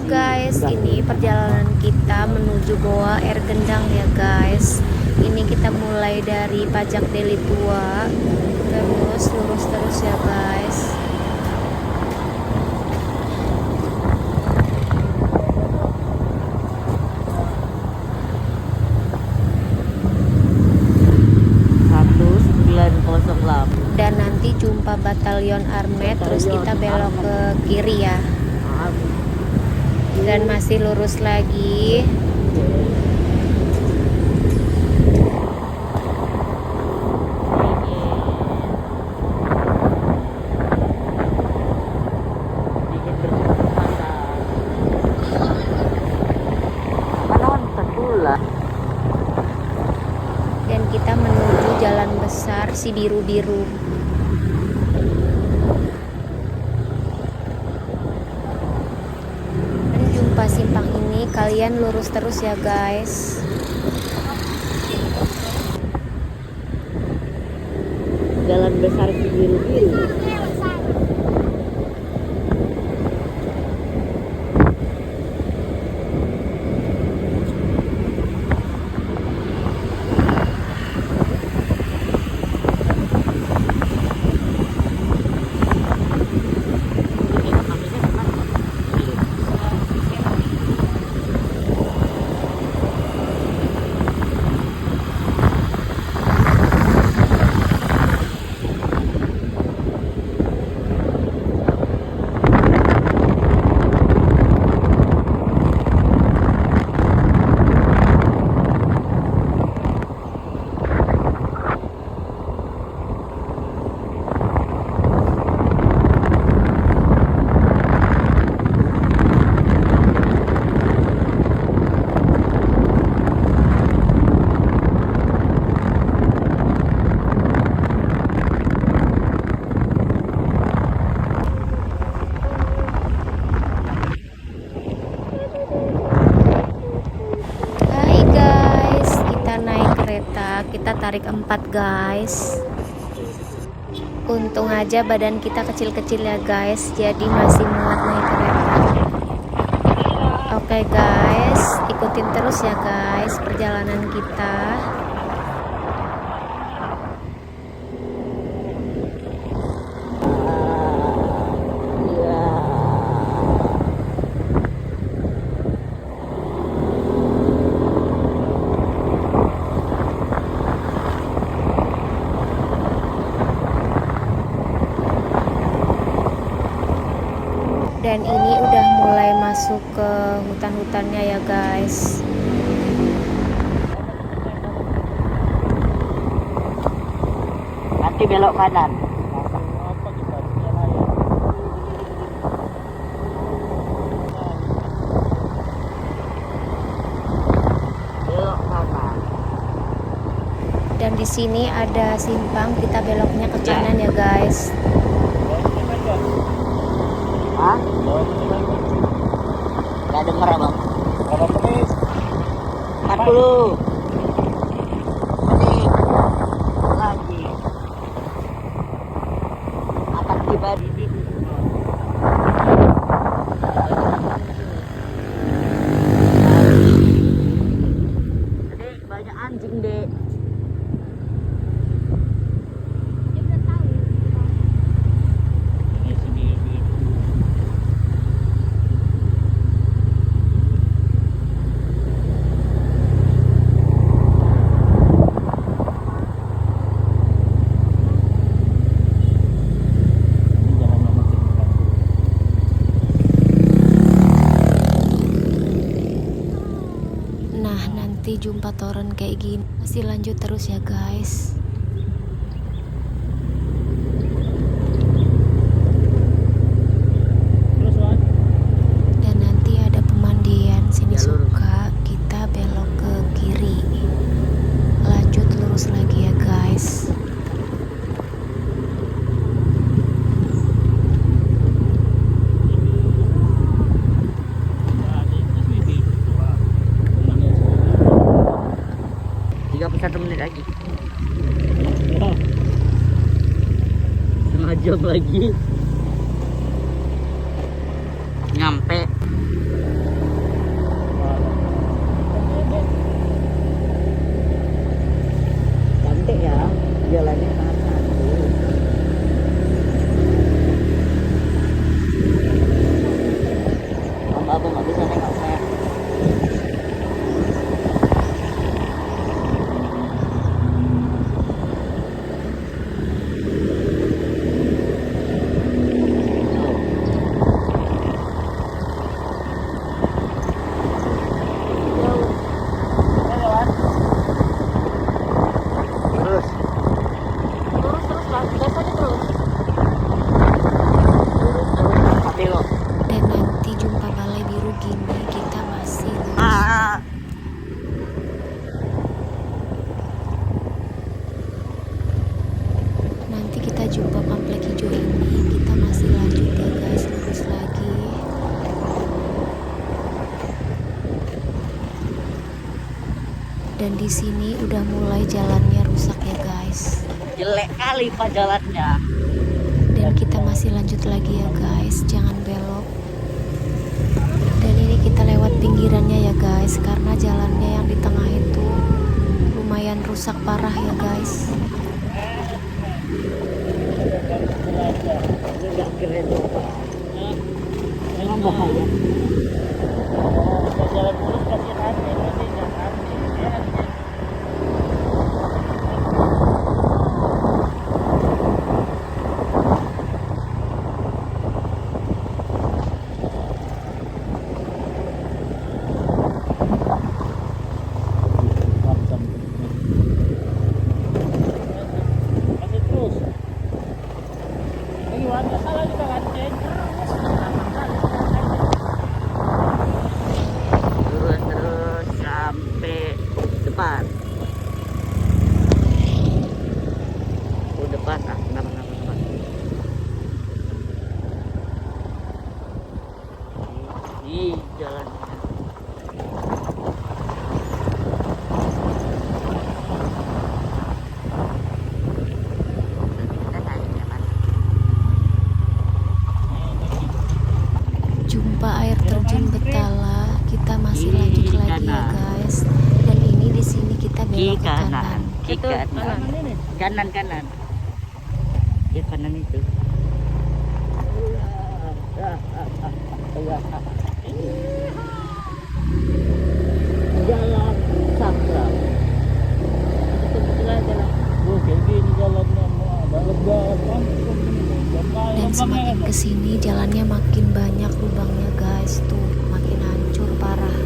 guys, ini perjalanan kita menuju Goa Air Gendang ya guys. Ini kita mulai dari Pajak Deli Tua, terus lurus terus ya guys. Dan nanti jumpa Batalion Armet, terus kita belok ke kiri ya. Dan masih lurus lagi. Dan kita menuju jalan besar si biru-biru. Dan jumpa simpang ini, kalian lurus terus ya guys. Jalan besar si biru-biru. Kita tarik 4 guys. Untung aja badan kita kecil-kecil ya guys, jadi masih muat naik kereta. Oke guys, ikutin terus ya guys perjalanan kita. Dan ini udah mulai masuk ke hutan-hutannya ya guys. Nanti belok kanan. Belok kanan. Dan di sini ada simpang, kita beloknya ke kanan ya guys. Hah? Gak denger abang. Berapa menit? 40 menit lagi akan tiba di Dek, banyak anjing dek. Nanti jumpa toren kayak gini, masih lanjut terus ya guys. Dan nanti ada pemandian sini suka, kita belok ke kiri, lanjut lurus lagi ya guys. lagi. Setengah jam lagi nyampe. Aku nggak bisa nengok saya. Terus Terus lah, gas aja terus. mati lo. Dan nanti jumpa balai biru gini kita masih lurus. Nanti kita jumpa komplek hijau ini, kita masih lanjut ya guys, lurus lagi. Dan di sini udah mulai jalannya rusak ya guys. Jelek kali pak jalannya. Dan kita masih lanjut lagi ya guys, jangan belok. Dan ini kita lewat pinggirannya ya guys, karena jalannya yang di tengah itu lumayan rusak parah ya guys. Nggak keren tuh pak. Memang bahaya. Jalan mulus kasihan hati. Masih terus. Lagi warna salah juga kan, Ceng? Terus sampai depan. Oh depan, kenapa? Di jalan. Jumpa air terjun Betala, kita masih lanjut lagi ya guys. Dan ini di sini kita belok ke kanan. Kanan. Ya kanan itu. Jalan sakral. Oh, kayak gini jalannya dalam. Dan semakin kesini jalannya makin banyak lubangnya guys, tuh makin hancur parah.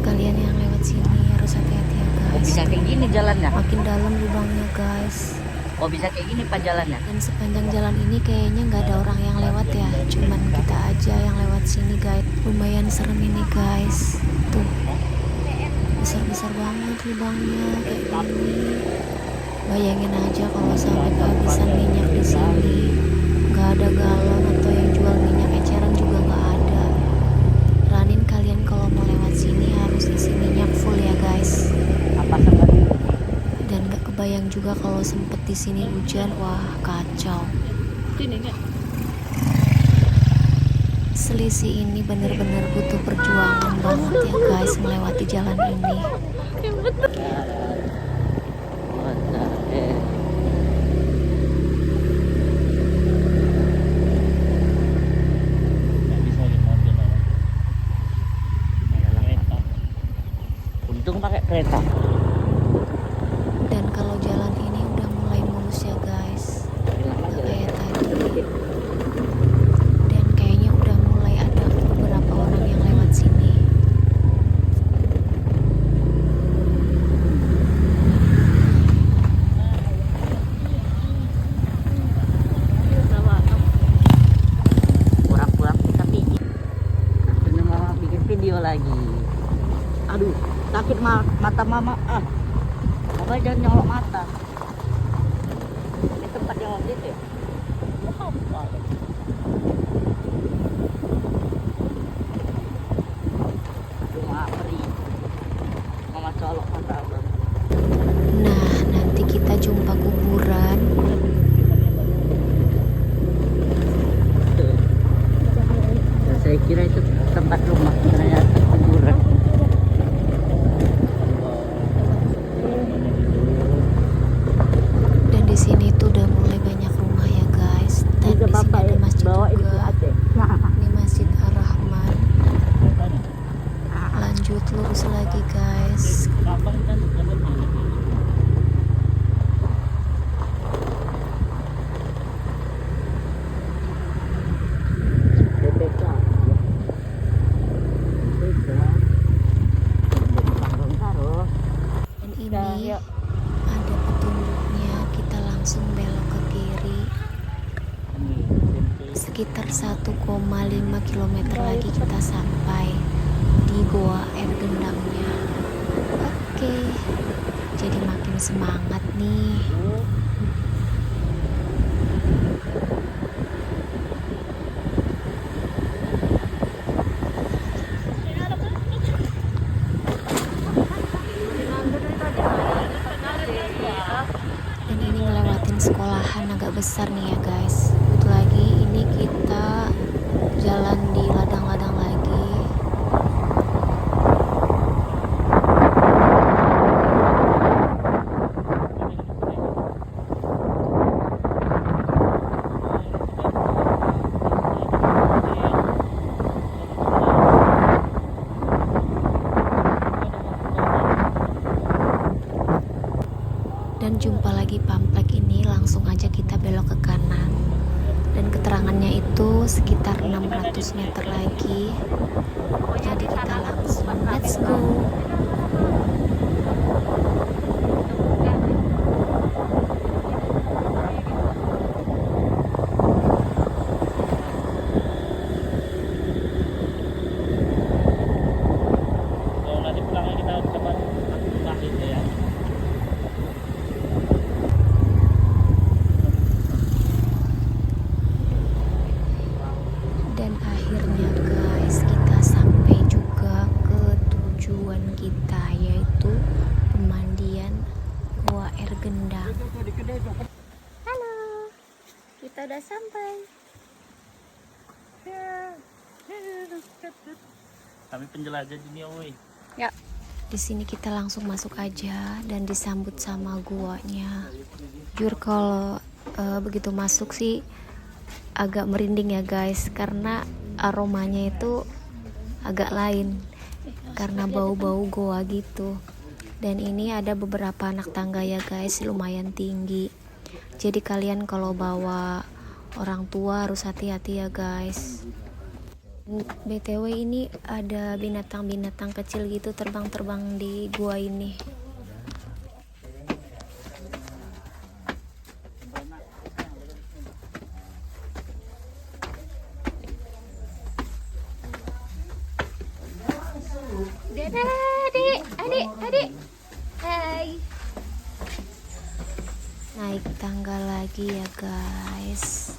Kalian yang lewat sini harus hati-hati ya guys. Bisa kayak gini jalannya. Makin dalam lubangnya guys. Oh bisa kayak gini pak jalannya. Dan sepanjang jalan ini kayaknya nggak ada orang yang lewat ya, cuman kita aja yang lewat sini guys. Lumayan serem ini guys, tuh besar-besar banget lubangnya kayak gini. Bayangin aja kalau sampai kehabisan minyak di sini, nggak ada galon atau yang jual minyak eceran juga nggak ada. Ranin kalian kalau mau lewat sini harus isi minyak full ya guys. Apa seperti Dan nggak kebayang juga kalau sempet di sini hujan, wah kacau. Selisih ini bener-bener butuh perjuangan banget ya guys melewati jalan ini. Untung pakai kereta. Dan kalau jalan ini udah mulai mulus ya guys, nggak kayak tadi. Dan kayaknya udah mulai ada beberapa orang yang lewat sini. Pulang-pulang kita pijit. Akhirnya mama bikin video lagi. Aduh, sakit mata mama. Mama jangan nyolok mata. Ini tempat yang waktu itu ya? Cuma perih. Mama colok mata abang. Nah, nanti kita jumpa kuburan. Saya kira itu tempat rumah, ternyata kuburan. Dan di sini tuh udah mulai banyak rumah ya guys. Dan di sini ada masjid bawa ini ke juga. Aceh. Ini Masjid Ar-Rahman. Lanjut lurus lagi guys. BPK. Dan ini ada petunjuknya, kita langsung belok ke kiri. Sekitar 1,5 km lagi kita sampai di Goa Air Gendangnya. Oke, jadi makin semangat nih. Dan ini ngelewatin sekolahan agak besar nih ya guys. Betul lagi ini kita jalan di ladang-ladang lagi. Dan jumpa lagi pamflet ini, langsung aja kita belok ke kanan. Dan keterangannya itu sekitar 600 meter lagi. Jadi kita langsung let's go. Nanti pulangnya kita coba masjid ya. Dan akhirnya guys, kita sampai juga ke tujuan kita, yaitu pemandian Goa Air Gendang. Halo, kita udah sampai. Kami penjelajah dunia woi. Ya, Di sini kita langsung masuk aja dan disambut sama guanya. Jujur kalau begitu masuk sih agak merinding ya guys, karena aromanya itu agak lain, karena bau-bau goa gitu. Dan ini ada beberapa anak tangga ya guys, lumayan tinggi. Jadi kalian kalau bawa orang tua harus hati-hati ya guys. BTW ini ada binatang-binatang kecil gitu terbang-terbang di gua ini. adik. Hai. Naik tangga lagi ya guys.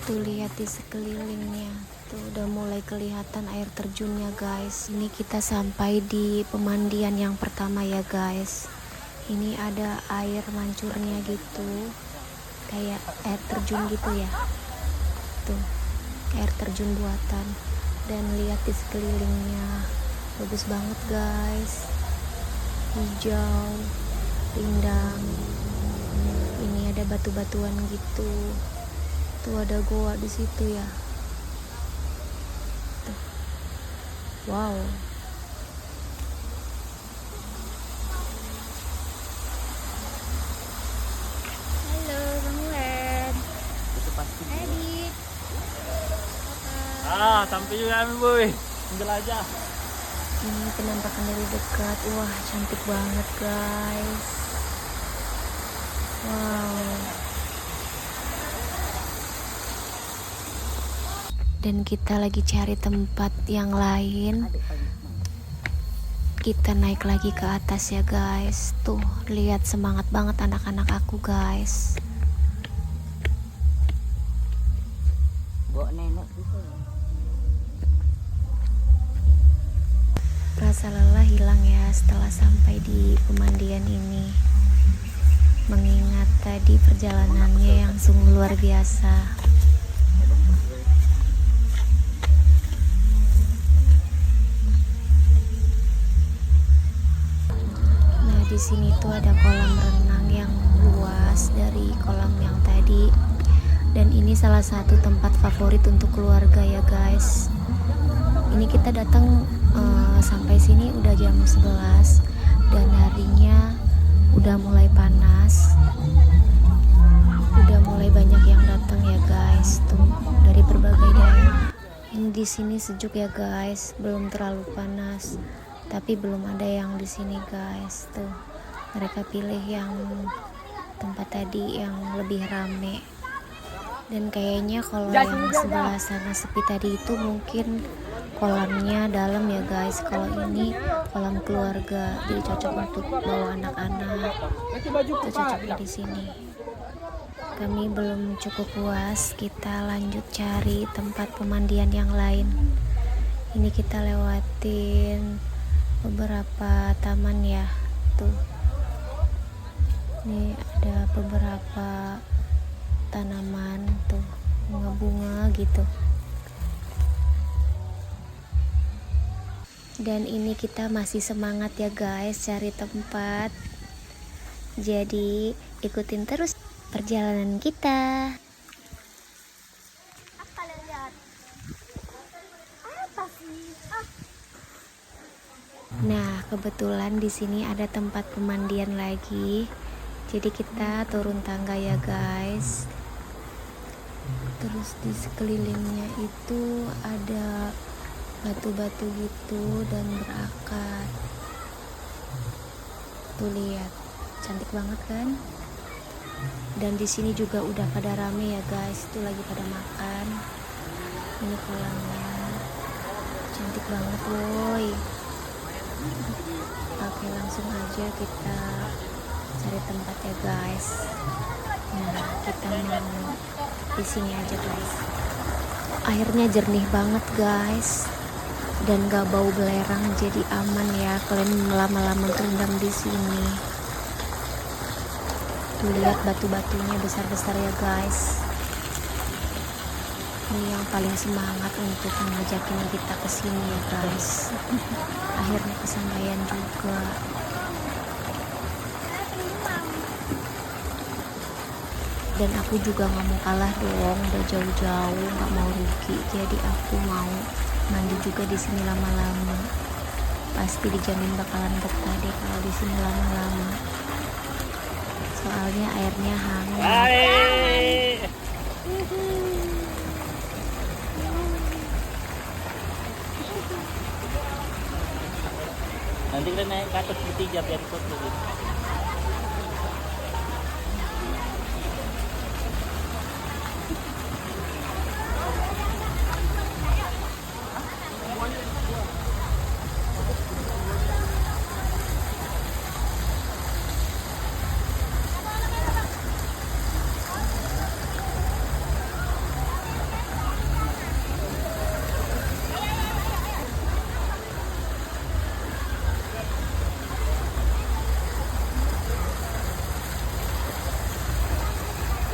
Tuh lihat di sekelilingnya, tuh udah mulai kelihatan air terjunnya guys. Ini kita sampai di pemandian yang pertama ya guys. Ini ada air mancurnya gitu, kayak air terjun gitu ya. Tuh air terjun buatan. Dan lihat di sekelilingnya, bagus banget guys, hijau, rindang. Ini ada batu-batuan gitu. Tuh ada goa di situ ya. Tuh. Wow. Halo, Bang Wen. Itu pasti. Adik. Sampai juga kami boy. Menjelajah. Ini penampakan dari dekat. Wah, cantik banget guys. Wow. Dan kita lagi cari tempat yang lain. Kita naik lagi ke atas ya guys. Tuh lihat semangat banget anak-anak aku guys. Bawa nenek gitu. Rasa lelah hilang ya setelah sampai di pemandian ini. Mengingat tadi perjalanannya yang sungguh luar biasa. di sini tuh ada kolam renang yang luas dari kolam yang tadi. Dan ini salah satu tempat favorit untuk keluarga ya guys. Ini kita datang sampai sini udah jam 11 dan harinya udah mulai panas. Udah mulai banyak yang datang ya guys, tuh dari berbagai daerah. Ini di sini sejuk ya guys, belum terlalu panas. Tapi belum ada yang di sini guys, tuh mereka pilih yang tempat tadi yang lebih rame. Dan kayaknya kalau yang sebelah sana sepi tadi itu mungkin kolamnya dalam ya guys. Kalau ini kolam keluarga, jadi cocok untuk bawa anak-anak. Itu cocoknya di sini. Kami belum cukup puas, kita lanjut cari tempat pemandian yang lain. Ini kita lewatin beberapa taman ya, tuh. Ini ada beberapa tanaman tuh, bunga-bunga gitu. Dan ini kita masih semangat ya guys cari tempat. Jadi ikutin terus perjalanan kita. Nah, kebetulan di sini ada tempat pemandian lagi. Jadi kita turun tangga ya guys. Terus di sekelilingnya itu ada batu-batu gitu dan berakar. Tuh lihat, cantik banget kan? Dan di sini juga udah pada rame ya guys, itu lagi pada makan. Ini kolamnya, cantik banget woi. Oke, langsung aja kita cari tempat ya guys. Nah, kita mau di sini aja guys. Airnya jernih banget guys, dan gak bau belerang, jadi aman ya kalian lama-lama terendam di sini. Tuh lihat batu-batunya besar-besar ya guys. Ini yang paling semangat untuk mengajakin kita ke sini ya guys. Akhirnya kesampaian juga. Dan aku juga gak mau kalah dong, udah jauh-jauh gak mau rugi, jadi aku mau mandi juga di sini lama-lama. Pasti dijamin bakalan betah deh kalau di sini lama-lama. Soalnya airnya hangat. Nanti kita naik ke atas bertiga biar foto gitu.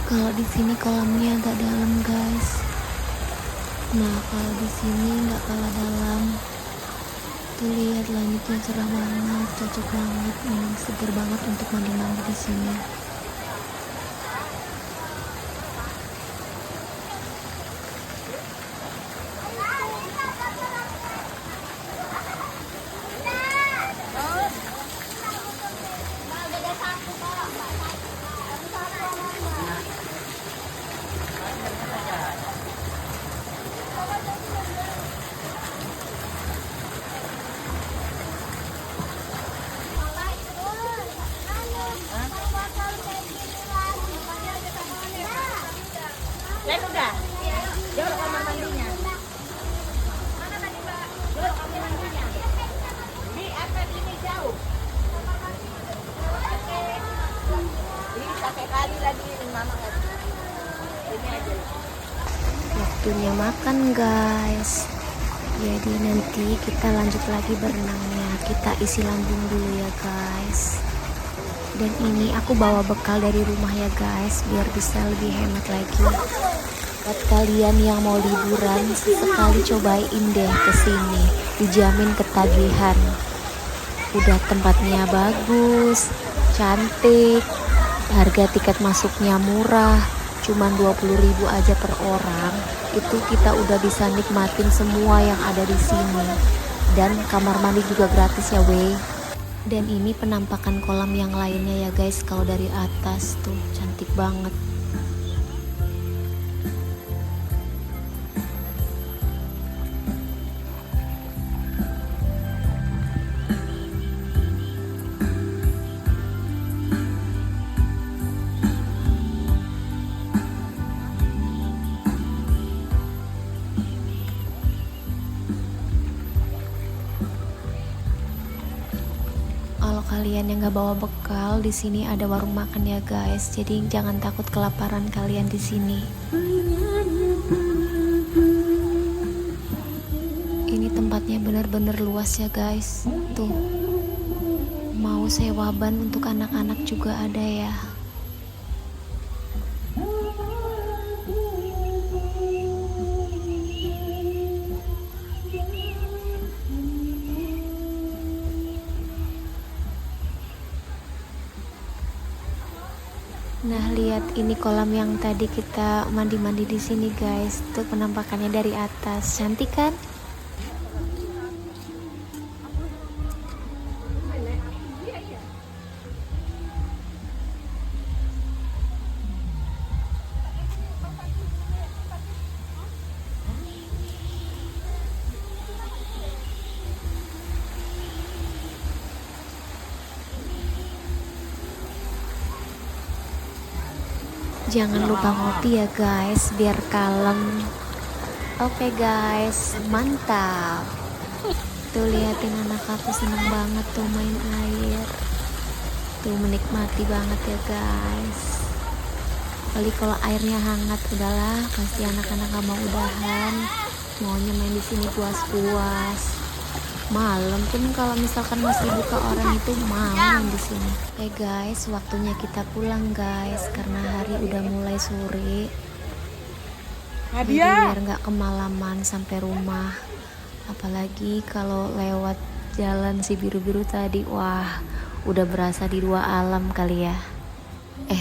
Kalau di sini kolamnya agak dalam guys. Nah, kalau di sini nggak kalah dalam. Tuh lihat langitnya cerah banget, cocok banget, seger banget untuk mandi-mandi di sini. Lihat udah? Jauh kamar mandinya. Mana tadi Mbak? Jauh kamar mandinya. Di atas ini jauh. Ini pakai kali lagi mama nggak. Ini aja. Waktunya makan guys. Jadi nanti kita lanjut lagi berenangnya. Kita isi lambung dulu ya guys. Dan ini aku bawa bekal dari rumah ya guys, biar bisa lebih hemat lagi. Buat kalian yang mau liburan, sesekali cobain deh kesini, dijamin ketagihan. Udah tempatnya bagus, cantik, harga tiket masuknya murah, cuman 20.000 aja per orang. Itu kita udah bisa nikmatin semua yang ada di sini. Dan kamar mandi juga gratis ya weh. Dan ini penampakan kolam yang lainnya ya guys, kalau dari atas tuh cantik banget. Kalau kalian yang nggak bawa bekal, di sini ada warung makan ya guys. Jadi jangan takut kelaparan kalian di sini. Ini tempatnya bener-bener luas ya guys. Tuh, mau sewa ban untuk anak-anak juga ada ya. Nah, lihat ini kolam yang tadi kita mandi-mandi di sini guys. Tuh penampakannya dari atas. Cantik kan? Jangan lupa ngopi ya guys, biar kalem. Oke guys, mantap. Tuh liatin anak aku seneng banget tuh main air. Tuh menikmati banget ya guys. Kali kalau airnya hangat udahlah, pasti anak-anak gak mau udahan. Maunya main di sini puas-puas. Malam pun kalau misalkan masih buka orang itu mau main di sini. Guys, waktunya kita pulang guys, karena hari udah mulai sore. Jadi biar nggak kemalaman sampai rumah. Apalagi kalau lewat jalan si biru-biru tadi, wah, udah berasa di dua alam kali ya.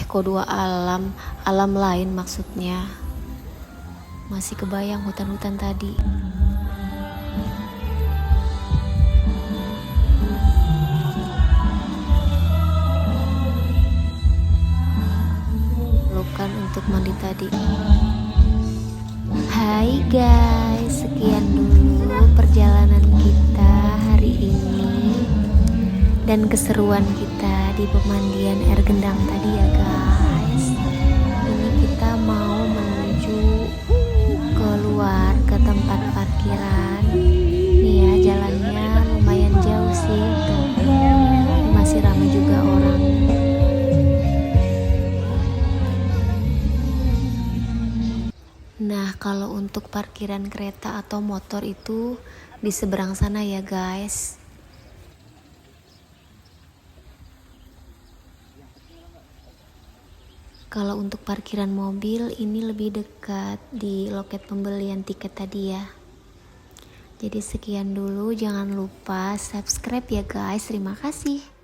Kok dua alam? Alam lain maksudnya. Masih kebayang hutan-hutan tadi. Untuk mandi tadi. Hai guys, sekian dulu perjalanan kita hari ini dan keseruan kita di pemandian air gendang tadi ya guys. Ini kita mau menuju keluar ke tempat parkiran. Nih ya, jalannya lumayan jauh sih tuh. Masih ramai juga orang. Nah, kalau untuk parkiran kereta atau motor itu di seberang sana ya guys. Kalau untuk parkiran mobil ini lebih dekat di loket pembelian tiket tadi ya. Jadi sekian dulu, jangan lupa subscribe ya guys. Terima kasih.